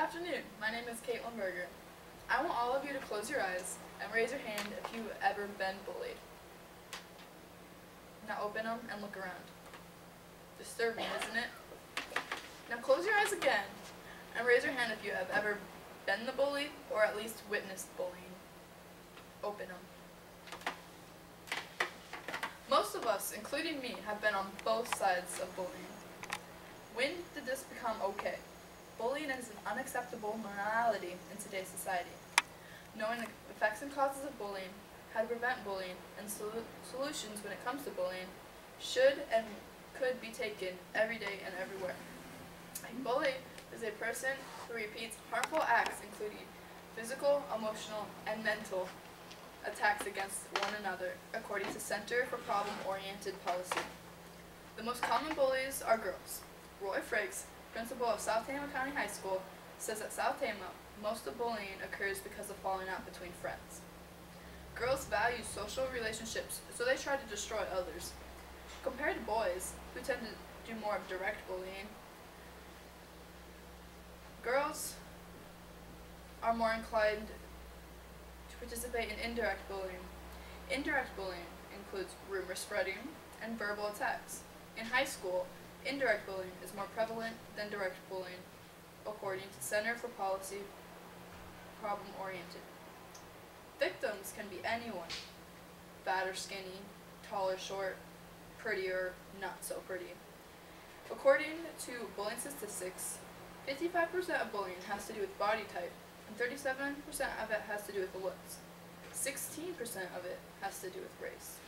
afternoon. My name is Caitlin Berger. I want all of you to close your eyes and raise your hand if you've ever been bullied. Now open them and look around. Disturbing, isn't it? Now close your eyes again and raise your hand if you have ever been the bully or at least witnessed bullying. Open them. Most of us, including me, have been on both sides of bullying. When did this become okay? Bullying is an unacceptable morality in today's society. Knowing the effects and causes of bullying, how to prevent bullying, and solutions when it comes to bullying should and could be taken every day and everywhere. A bully is a person who repeats harmful acts including physical, emotional, and mental attacks against one another, according to Center for Problem-Oriented Policy. The most common bullies are girls. Roy Frakes, principal of South Tama County High School, says at South Tama, most of bullying occurs because of falling out between friends. Girls value social relationships, so they try to destroy others. Compared to boys, who tend to do more of direct bullying, girls are more inclined to participate in indirect bullying. Indirect bullying includes rumor spreading and verbal attacks. In high school, indirect bullying is more prevalent than direct bullying, according to Center for Policy Problem-Oriented. Victims can be anyone, fat or skinny, tall or short, pretty or not so pretty. According to bullying statistics, 55% of bullying has to do with body type, and 37% of it has to do with the looks. 16% of it has to do with race.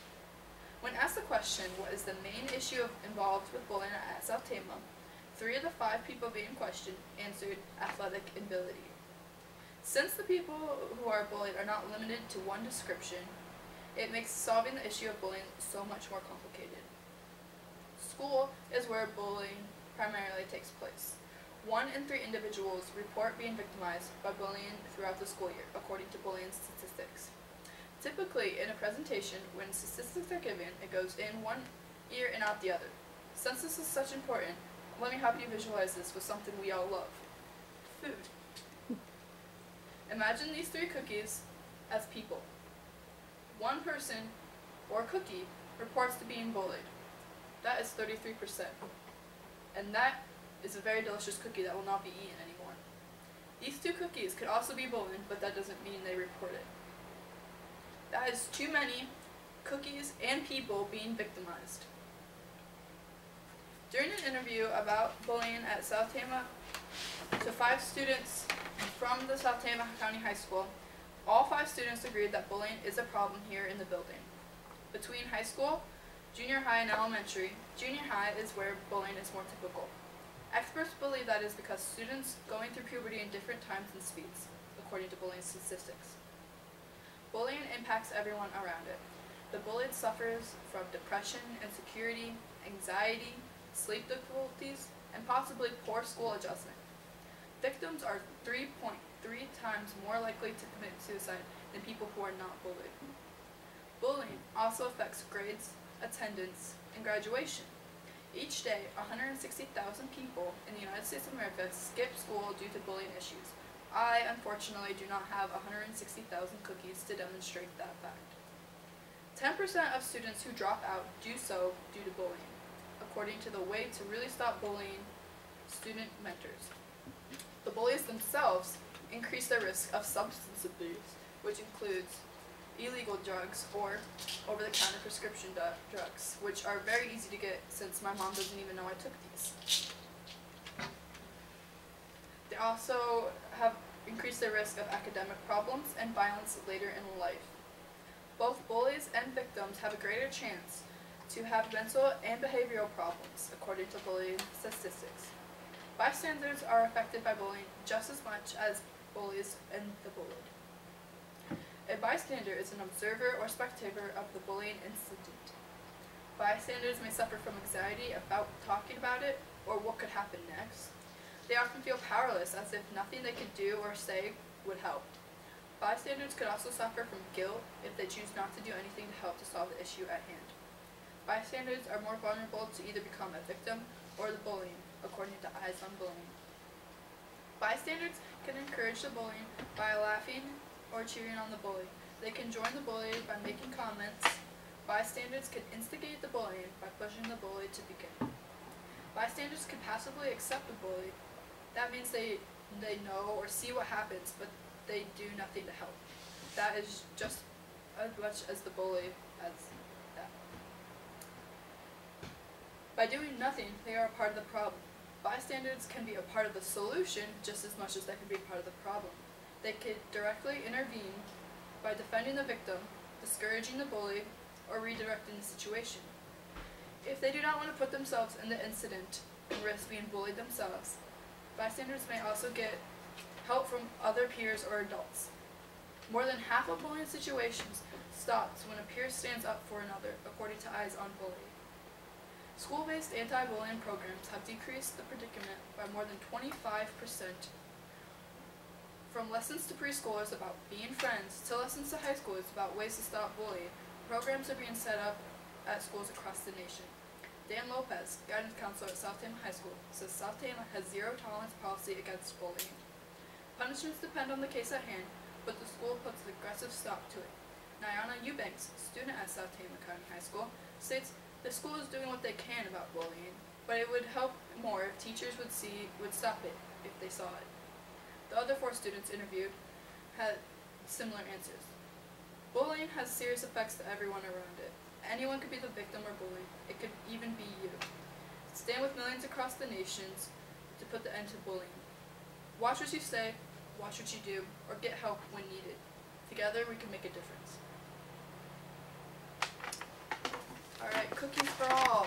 When asked the question, what is the main issue involved with bullying at South Tama, 3 of the 5 people being questioned answered athletic ability. Since the people who are bullied are not limited to one description, it makes solving the issue of bullying so much more complicated. School is where bullying primarily takes place. 1 in 3 individuals report being victimized by bullying throughout the school year, according to bullying statistics. Typically, in a presentation, when statistics are given, it goes in one ear and out the other. Since this is such important, let me help you visualize this with something we all love: food. Imagine these 3 cookies as people. One person, or cookie, reports to being bullied. That is 33%. And that is a very delicious cookie that will not be eaten anymore. These 2 cookies could also be bullied, but that doesn't mean they report it. That is too many cookies and people being victimized. During an interview about bullying at South Tama to 5 students from the South Tama County High School, all 5 students agreed that bullying is a problem here in the building. Between high school, junior high, and elementary, junior high is where bullying is more typical. Experts believe that is because students going through puberty in different times and speeds, according to bullying statistics. Bullying impacts everyone around it. The bullied suffers from depression, insecurity, anxiety, sleep difficulties, and possibly poor school adjustment. Victims are 3.3 times more likely to commit suicide than people who are not bullied. Bullying also affects grades, attendance, and graduation. Each day, 160,000 people in the United States of America skip school due to bullying issues. I, unfortunately, do not have 160,000 cookies to demonstrate that fact. 10% of students who drop out do so due to bullying, according to the Way to Really Stop Bullying student mentors. The bullies themselves increase their risk of substance abuse, which includes illegal drugs or over-the-counter prescription drugs, which are very easy to get since my mom doesn't even know I took these. They also have increased their risk of academic problems and violence later in life. Both bullies and victims have a greater chance to have mental and behavioral problems, according to bullying statistics. Bystanders are affected by bullying just as much as bullies and the bullied. A bystander is an observer or spectator of the bullying incident. Bystanders may suffer from anxiety about talking about it or what could happen next. They often feel powerless, as if nothing they could do or say would help. Bystanders could also suffer from guilt if they choose not to do anything to help to solve the issue at hand. Bystanders are more vulnerable to either become a victim or the bullying, according to Eyes on Bullying. Bystanders can encourage the bullying by laughing or cheering on the bully. They can join the bully by making comments. Bystanders can instigate the bullying by pushing the bully to begin. Bystanders can passively accept the bully. That means they know or see what happens, but they do nothing to help. That is just as much as the bully as that. By doing nothing, they are a part of the problem. Bystanders can be a part of the solution just as much as they can be part of the problem. They could directly intervene by defending the victim, discouraging the bully, or redirecting the situation. If they do not want to put themselves in the incident and risk being bullied themselves, bystanders may also get help from other peers or adults. More than half of bullying situations stops when a peer stands up for another, according to Eyes on Bullying. School-based anti-bullying programs have decreased the predicament by more than 25%. From lessons to preschoolers about being friends to lessons to high schoolers about ways to stop bullying, programs are being set up at schools across the nation. Dan Lopez, guidance counselor at South Tama High School, says South Tama has zero tolerance policy against bullying. Punishments depend on the case at hand, but the school puts an aggressive stop to it. Nyana Eubanks, student at South Tama County High School, states the school is doing what they can about bullying, but it would help more if teachers would stop it if they saw it. The other 4 students interviewed had similar answers. Bullying has serious effects to everyone around it. Anyone could be the victim or bullied. It could even be you. Stand with millions across the nations to put the end to bullying. Watch what you say, watch what you do, or get help when needed. Together we can make a difference. Alright, cookies for all.